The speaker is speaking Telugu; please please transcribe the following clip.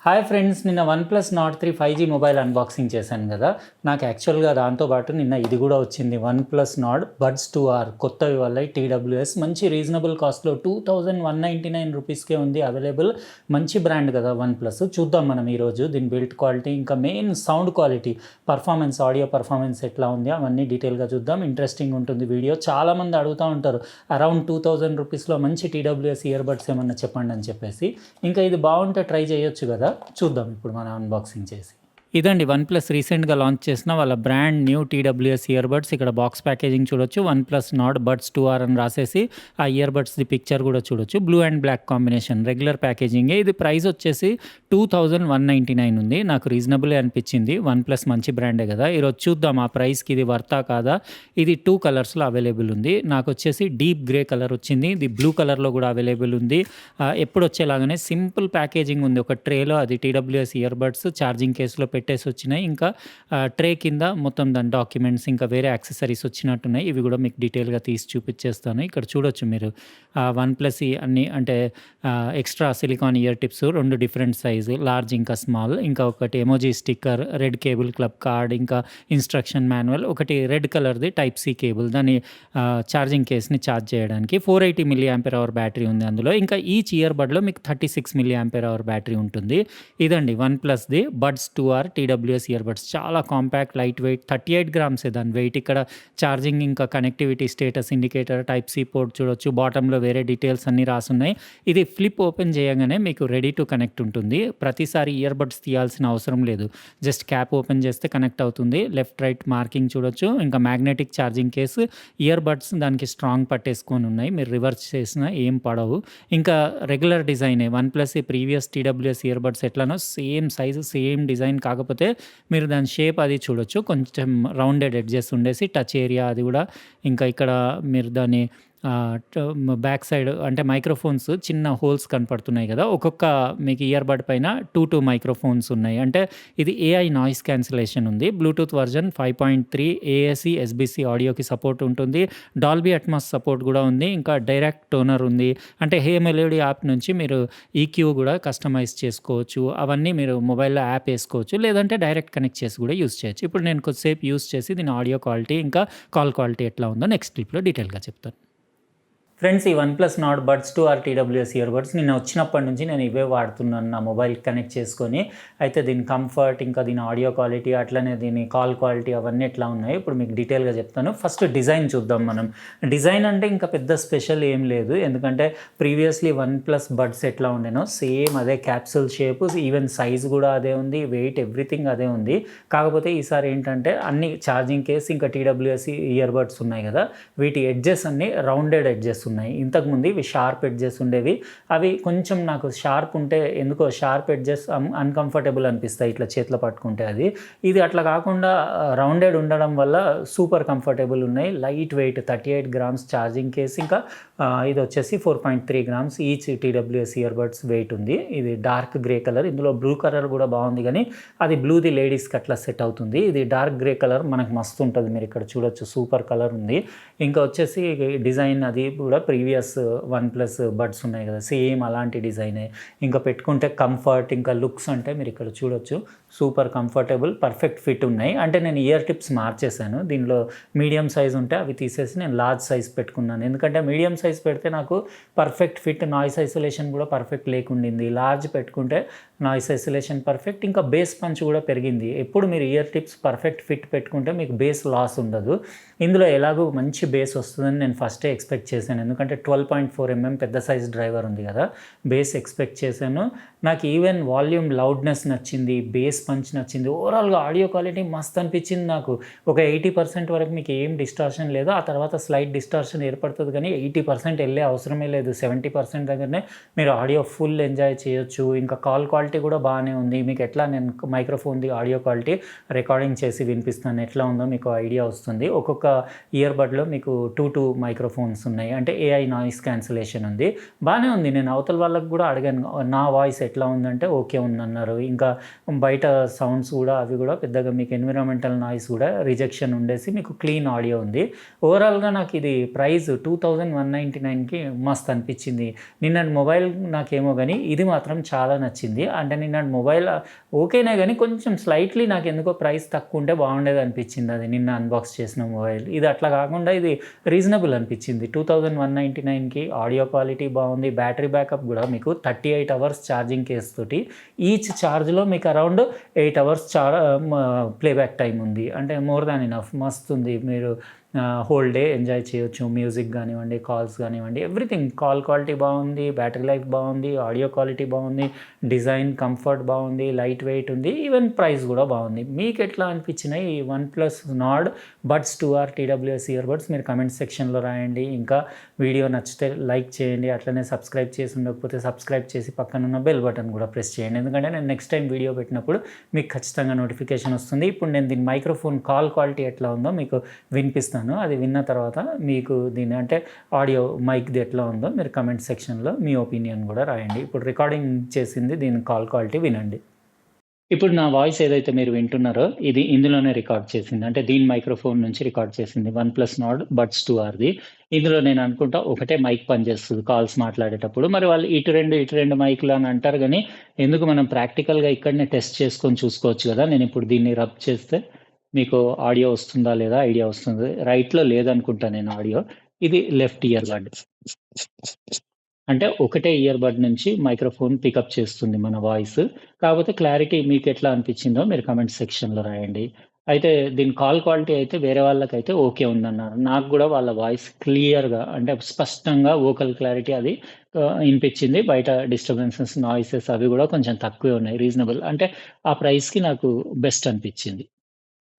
హాయ్ ఫ్రెండ్స్, నిన్న OnePlus Nord 3 5G mobile unboxing చేశాను కదా. నాకు యాక్చువల్గా దాంతోపాటు నిన్న ఇది కూడా వచ్చింది, OnePlus Nord Buds 2R కొత్తవి వల్ల TWS మంచి రీజనబుల్ కాస్ట్లో 2199 రూపీస్కే ఉంది అవైలబుల్. మంచి బ్రాండ్ కదా OnePlus. చూద్దాం మనం ఈరోజు దీని బిల్డ్ క్వాలిటీ, ఇంకా main sound quality, performance, audio performance ఎట్లా ఉంది అవన్నీ డీటెయిల్గా చూద్దాం. ఇంట్రెస్టింగ్ ఉంటుంది వీడియో. చాలామంది అడుగుతూ ఉంటారు అరౌండ్ 2000 రూపీస్లో మంచి TWS ఇయర్ బడ్స్ ఏమన్నా చెప్పండి అని చెప్పేసి. ఇంకా ఇది బాగుంటే ట్రై చేయొచ్చు కదా. చూద్దాం ఇప్పుడు మనం అన్బాక్సింగ్ చేసి. ఇదండి OnePlus రీసెంట్గా లాంచ్ చేసిన వాళ్ళ brand new TWS ear buds. ఇక్కడ బాక్స్ ప్యాకేజింగ్ చూడొచ్చు, OnePlus Nord Buds 2R అని రాసేసి ఆ ఇయర్ బడ్స్ది పిక్చర్ కూడా చూడొచ్చు. Blue and black combination, regular ప్యాకేజింగే. ఇది ప్రైస్ వచ్చేసి 2199 ఉంది. నాకు రీజనబులే అనిపించింది. OnePlus మంచి బ్రాండే కదా. ఈరోజు చూద్దాం ఆ ప్రైస్కి ఇది వర్తా కాదా. ఇది 2 కలర్స్లో అవైలబుల్ ఉంది. నాకు వచ్చేసి డీప్ గ్రే కలర్ వచ్చింది, ఇది బ్లూ కలర్లో కూడా అవైలబుల్ ఉంది. ఎప్పుడు వచ్చేలాగానే సింపుల్ ప్యాకేజింగ్ ఉంది. ఒక ట్రేలో అది TWS ఇయర్ బడ్స్ ఛార్జింగ్ కేసులో పెట్టేసి వచ్చినాయి. ఇంకా ట్రే కింద మొత్తం దాని డాక్యుమెంట్స్, ఇంకా వేరే యాక్సెసరీస్ వచ్చినట్టున్నాయి. ఇవి కూడా మీకు డీటెయిల్గా తీసి చూపించేస్తాను. ఇక్కడ చూడొచ్చు మీరు OnePlus అన్ని అంటే extra silicon year tips 2 different size, large ఇంకా స్మాల్, ఇంకా ఒకటి emoji sticker, red cable club card, ఇంకా ఇన్స్ట్రక్షన్ మాన్యువల్, ఒకటి రెడ్ కలర్ది టైప్ సి కేబుల్, దాని ఛార్జింగ్ కేస్ని ఛార్జ్ చేయడానికి. 480 mAh బ్యాటరీ ఉంది అందులో. ఇంకా ఈచ్ ఇయర్ బడ్లో మీకు 36 mAh బ్యాటరీ ఉంటుంది. ఇదండి OnePlusది Buds 2R TWS ear buds. చాలా కాంపాక్ట్, లైట్ వెయిట్, 38 గ్రామ్సే దాని వెయిట్. ఇక్కడ ఛార్జింగ్, ఇంకా connectivity status indicator, type C port చూడొచ్చు. బాటంలో వేరే డీటెయిల్స్ అన్నీ రాసున్నాయి. ఇది ఫ్లిప్ ఓపెన్ చేయగానే మీకు రెడీ టు కనెక్ట్ ఉంటుంది. ప్రతిసారి ఇయర్ బడ్స్ తీయాల్సిన అవసరం లేదు. జస్ట్ క్యాప్ ఓపెన్ చేస్తే కనెక్ట్ అవుతుంది. లెఫ్ట్ రైట్ మార్కింగ్ చూడొచ్చు. ఇంకా magnetic charging case, ear buds దానికి స్ట్రాంగ్ పట్టేసుకొని ఉన్నాయి. మీరు రివర్స్ చేసినా ఏం పడవు. ఇంకా రెగ్యులర్ డిజైనే OnePlus previous TWS ear buds ఎట్లానో సేమ్ సైజు, సేమ్ డిజైన్. కాకపోతే మీరు దాని షేప్ అది చూడొచ్చు, కొంచెం రౌండెడ్ ఎడ్జెస్ ఉండేసి టచ్ ఏరియా అది కూడా. ఇంకా ఇక్కడ మీరు దాన్ని బ్యాక్ సైడ్ అంటే మైక్రోఫోన్స్ చిన్న హోల్స్ కనపడుతున్నాయి కదా. ఒక్కొక్క మీకు ఇయర్ బడ్ పైన 2 మైక్రోఫోన్స్ ఉన్నాయి. అంటే ఇది AI నాయిస్ క్యాన్సిలేషన్ ఉంది. బ్లూటూత్ వర్జన్ 5.3, AAC SBC ఆడియోకి సపోర్ట్ ఉంటుంది. డాల్బీ అట్మాస్ సపోర్ట్ కూడా ఉంది. ఇంకా డైరాక్ టోనర్ ఉంది. అంటే హే మెలోడీ యాప్ నుంచి మీరు EQ కూడా కస్టమైజ్ చేసుకోవచ్చు. అవన్నీ మీరు మొబైల్లో యాప్ వేసుకోవచ్చు, లేదంటే డైరెక్ట్ కనెక్ట్ చేసి కూడా యూస్ చేయొచ్చు. ఇప్పుడు నేను కొద్దిసేపు యూస్ చేసి దీని ఆడియో క్వాలిటీ, ఇంకా కాల్ క్వాలిటీ ఎట్లా ఉందో నెక్స్ట్ క్లిప్లో డీటెయిల్గా చెప్తాను. ఫ్రెండ్స్, ఈ OnePlus Nord Buds 2R TWS ear buds నిన్న వచ్చినప్పటి నుంచి నేను ఇవే వాడుతున్నాను నా మొబైల్ కనెక్ట్ చేసుకొని. అయితే దీని కంఫర్ట్, ఇంకా దీని ఆడియో క్వాలిటీ, అట్లనే దీని కాల్ క్వాలిటీ అవన్నీ ఎట్లా ఉన్నాయి ఇప్పుడు మీకు డీటెయిల్గా చెప్తాను. ఫస్ట్ డిజైన్ చూద్దాం మనం. డిజైన్ అంటే ఇంకా పెద్ద స్పెషల్ ఏం లేదు, ఎందుకంటే ప్రీవియస్లీ OnePlus బడ్స్ ఎట్లా ఉండేనో సేమ్ అదే క్యాప్సూల్ షేప్, ఈవెన్ సైజ్ కూడా అదే ఉంది, వెయిట్ ఎవ్రీథింగ్ అదే ఉంది. కాకపోతే ఈసారి ఏంటంటే అన్ని ఛార్జింగ్ కేస్, ఇంకా TWS ఇయర్ బడ్స్ ఉన్నాయి కదా, వీటి ఎడ్జెస్ అన్ని రౌండెడ్ ఎడ్జెస్ ఉన్నాయి. ఇంతకుముందు ఇవి షార్ప్ ఎడ్జెస్ ఉండేవి. అవి కొంచెం నాకు షార్ప్ ఉంటే ఎందుకో షార్ప్ ఎడ్జెస్ అన్కంఫర్టబుల్ అనిపిస్తాయి ఇట్లా చేతిలో పట్టుకుంటే. ఇది అట్లా కాకుండా రౌండెడ్ ఉండడం వల్ల సూపర్ కంఫర్టబుల్ ఉన్నాయి. Light weight, 38 grams charging case, ఇంకా ఇది వచ్చేసి 4.3 grams each TWS ear buds weight ఉంది. ఇది డార్క్ గ్రే కలర్, ఇందులో బ్లూ కలర్ కూడా బాగుంది, కానీ అది బ్లూది లేడీస్కి అట్లా సెట్ అవుతుంది. ఇది డార్క్ గ్రే కలర్ మనకు మస్తు ఉంటుంది, మీరు ఇక్కడ చూడొచ్చు, సూపర్ కలర్ ఉంది. ఇంకా వచ్చేసి డిజైన్ అది కూడా ప్రీవియస్ OnePlus బడ్స్ ఉన్నాయి కదా, సేమ్ అలాంటి డిజైనే. ఇంకా పెట్టుకుంటే కంఫర్ట్, ఇంకా లుక్స్ అంటే మీరు ఇక్కడ చూడొచ్చు, సూపర్ కంఫర్టబుల్, పర్ఫెక్ట్ ఫిట్ ఉన్నాయి. అంటే నేను ఇయర్ టిప్స్ మార్చేశాను. దీనిలో మీడియం సైజ్ ఉంటే అవి తీసేసి నేను లార్జ్ సైజ్ పెట్టుకున్నాను. ఎందుకంటే మీడియం సైజ్ పెడితే నాకు పర్ఫెక్ట్ ఫిట్, నాయిస్ ఐసోలేషన్ కూడా పర్ఫెక్ట్ లేకుండింది. లార్జ్ పెట్టుకుంటే నాయిస్ ఐసోలేషన్ పర్ఫెక్ట్, ఇంకా బేస్ పంచ్ కూడా పెరిగింది. ఎప్పుడు మీరు ఇయర్ టిప్స్ పర్ఫెక్ట్ ఫిట్ పెట్టుకుంటే మీకు బేస్ లాస్ ఉండదు. ఇందులో ఎలాగో మంచి బేస్ వస్తుందని నేను ఫస్టే ఎక్స్పెక్ట్ చేశాను, ఎందుకంటే 12.4 mm పెద్ద సైజ్ డ్రైవర్ ఉంది కదా, బేస్ ఎక్స్పెక్ట్ చేశాను. నాకు ఈవెన్ వాల్యూమ్ లౌడ్నెస్ నచ్చింది, బేస్ పంచ్ నచ్చింది. ఓవరాల్గా ఆడియో క్వాలిటీ మస్త్ అనిపించింది నాకు. ఒక 80% వరకు మీకు ఏం డిస్టార్షన్ లేదు. ఆ తర్వాత స్లైట్ డిస్టార్షన్ ఏర్పడుతుంది, కానీ 80% వెళ్ళే అవసరమే లేదు. 70% దగ్గరనే మీరు ఆడియో ఫుల్ ఎంజాయ్ చేయొచ్చు. ఇంకా కాల్ క్వాలిటీ కూడా బాగానే ఉంది. మీకు ఎట్లా నేను మైక్రోఫోన్ది ఆడియో క్వాలిటీ రికార్డింగ్ చేసి వినిపిస్తాను, ఎట్లా ఉందో మీకు ఐడియా వస్తుంది. ఒక్కొక్క ఇయర్ బడ్లో మీకు 2 మైక్రోఫోన్స్ ఉన్నాయి. అంటే ఏఐ నాయిస్ క్యాన్సిలేషన్ ఉంది. బానే ఉంది. నేను అవతల వాళ్ళకి గూడా అడిగాను. నా వాయిస్ ఎట్లా ఉందంటే ఓకే ఉందన్నారు. ఇంకా బయట సౌండ్స్ గూడా అవి గూడా పెద్దగా మీకు ఎన్విరాన్మెంటల్ నాయిస్ గూడా రిజెక్షన్ ఉండేసి మీకు క్లీన్ ఆడియో ఉంది. ఓవరాల్‌గా నాకిది ప్రైస్ 2199కి మస్త్ అనిపిచ్చింది. నిన్నటి మొబైల్ నాకేమో గానీ ఇది మాత్రం చాలా నచ్చింది. అంటే నిన్నటి మొబైల్ ఓకేనే గానీ కొంచెం స్లైట్‌లీ నాకెందుకో ప్రైస్ తక్కువుంటే బావుండేదనిపిచ్చింది అది నిన్న అన్బాక్స్ చేసిన మొబైల్. ఇది అట్లా గాకుండా ఇది రీజనబుల్ అనిపిచ్చింది. 2199కి ఆడియో క్వాలిటీ బావుంది. బ్యాటరీ బ్యాకప్ గూడా మీకు 38 అవర్స్ ఛార్జింగ్ కేస్ తోటి ఈచ్ ఛార్జ్‌లో మీకు అరౌండ్ 8 అవర్స్ ప్లేబ్యాక్ టైమ్ ఉంది. అంటే మోర్ దాన్ ఎనఫ్ మస్తుంది. మీరు హోల్ డే ఎంజాయ్ చేయొచ్చు. మ్యూజిక్ గానివ్వండి, కాల్స్ గానివ్వండి, ఎవ్రీథింగ్. కాల్ క్వాలిటీ బావుంది, బ్యాటరీ లైఫ్ బావుంది, ఆడియో క్వాలిటీ బావుంది, డిజైన్ కంఫర్ట్ బావుంది, లైట్ వెయిట్ ఉంది, ఈవెన్ ప్రైస్ గూడా బావుంది. మీకెట్లా అనిపించినాయి ఈ OnePlus Nord buds 2R TWS ear buds? మీరు కామెంట్ సెక్షన్‌లో రాయండి. ఇంకా వీడియో నచ్చితే లైక్ చేయండి. అట్లనే సబ్స్క్రైబ్ చేసి ఉండకపోతే సబ్స్క్రైబ్ చేసి పక్కనున్న బెల్ బటన్ గూడా ప్రెస్ చేయండి. ఎందుకంటే నేను నెక్స్ట్ టైం వీడియో పెట్టినప్పుడు మీకు ఖచ్చితంగా నోటిఫికేషన్ వస్తుంది. ఇప్పుడు నేను దీని మైక్రోఫోన్ కాల్ క్వాలిటీ ఎట్లా ఉందో మీకు వినిపిస్తాను. అది విన్న తర్వాత మీకు దీని అంటే ఆడియో మైక్‌ది ఎట్లా ఉందో మీరు కామెంట్ సెక్షన్‌లో మీ ఒపీనియన్ గూడా రాయండి. ఇప్పుడు రికార్డింగ్ చేసింది దీని కాల్ క్వాలిటీ వినండి. ఇప్పుడు నా వాయిస్ ఏదైతే మీరు వింటున్నారో ఇది ఇందులోనే రికార్డ్ చేసింది. అంటే దీని మైక్రోఫోన్ నుంచి రికార్డ్ చేసింది. వన్‌ప్లస్ నార్డ్ బడ్స్ 2Rది. ఇందులో నేను అనుకుంటా ఒకటే మైక్ పనిచేస్తది కాల్స్ మాట్లాడేటప్పుడు. మరి వాళ్ళు ఇటు 2 మైకులు అని అంటారు గానీ, ఎందుకు మనం ప్రాక్టికల్‌గా ఇక్కడనే టెస్ట్ చేసుకొని చూసుకోవచ్చు గదా! నేనిప్పుడు దీన్ని రబ్ చేస్తే మీకు ఆడియో వస్తుందా లేదా ఐడియా వస్తుంది. రైట్‌లో లేదనుకుంటా నేను ఆడియో. ఇది లెఫ్ట్ ఇయర్ బడ్. అంటే ఒకటే ఇయర్ బడ్ నుంచి మైక్రోఫోన్ పికప్ చేస్తుంది మన వాయిస్. కాకపోతే క్లారిటీ మీకెట్లా అనిపిచ్చిందో మీరు కామెంట్ సెక్షన్‌లో రాయండి. అయితే దీని కాల్ క్వాలిటీ అయితే వేరే వాళ్ళకైతే ఓకే ఉందన్నారు. నాకు గూడా వాళ్ళ వాయిస్ క్లియర్‌గా అంటే స్పష్టంగా వోకల్ క్లారిటీ అది ఇనిపిచ్చింది. బయట డిస్టర్బెన్సెస్, నాయిసెస్ అవి గూడా కొంచెం తక్కువే ఉన్నాయి. రీజనబుల్. అంటే ఆ ప్రైస్‌కి నాకు బెస్ట్ అనిపిచ్చింది.